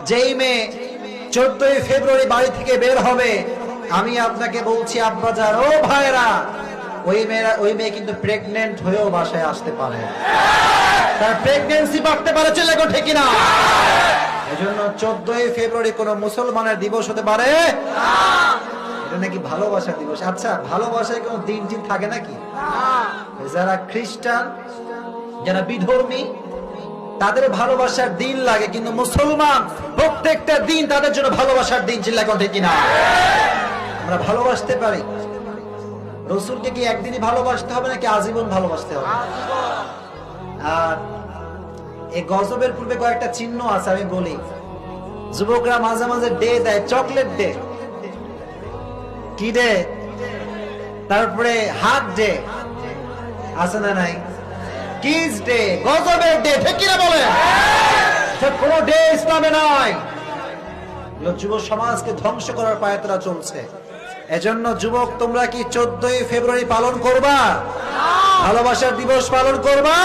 যেই মেয়ে 14ই ফেব্রুয়ারি বাড়ি থেকে বের হবে, আমি আপনাকে বলছি আব্বাজান ও ভাইরা, ওই মেয়ে কিন্তু প্রেগন্যান্ট হয়েও বাসায় আসতে পারে, তার প্রেগন্যান্সি বাড়তে পারে, চলে গো ঠিক না? এজন্য 14ই ফেব্রুয়ারি কোন মুসলমানের দিবস হতে পারে না। এটা নাকি ভালোবাসার দিবস। আচ্ছা, ভালোবাসায় কোন দিন টিন থাকে নাকি? যারা খ্রিস্টান, যারা বিধর্মী, তাদের ভালোবাসার দিন লাগে, কিন্তু মুসলমান প্রত্যেকটা দিন তাদের জন্য ভালোবাসার দিন ছিল ঠিক কিনা? আমরা ভালোবাসতে পারি। রসুলকে কি একদিনই ভালোবাসতে হবে নাকি আজীবন ভালোবাসতে হবে? আর এই গজবের পূর্বে কয়েকটা চিহ্ন আছে, আমি বলি। যুবকরা মাঝে মাঝে ডে দেয়, চকলেট ডে, কি ডে, তারপরে হাত ডে, আছে না নাই? কিস ডে, গজবের ডে, ঠিক কিনা বলে? কোন ডে ইসলামে নাই। যুব সমাজকে ধ্বংস করার পায়তারা চলছে। এজন্য যুবক, তোমরা কি 14ই ফেব্রুয়ারি পালন করবা? ভালোবাসার দিবস পালন করবা?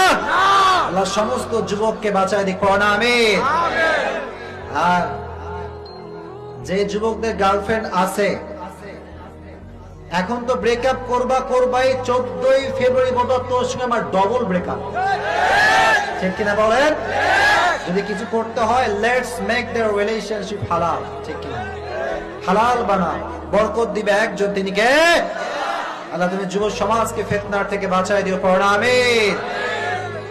আল্লাহ সমস্ত যুবককে বাঁচায় দিক, পড়া আমিন। আর যে যুবকদের গার্লফ্রেন্ড আছে, এখন তো ব্রেকআপ করবাই 14ই ফেব্রুয়ারি বলতো তোর সঙ্গে আমার ডবল ব্রেকআপ, ঠিক কিনা বলেন? যদি কিছু করতে হয়, লেটস মেক देयर রিলেশনশিপ হালাল, ঠিক কিনা? হালাল বানাও, বরকত দিবে একজন, তিনি কে? আল্লাহ। তুমি যুব সমাজকে ফিতনার থেকে বাঁচায় দিও, পড়া আমিন।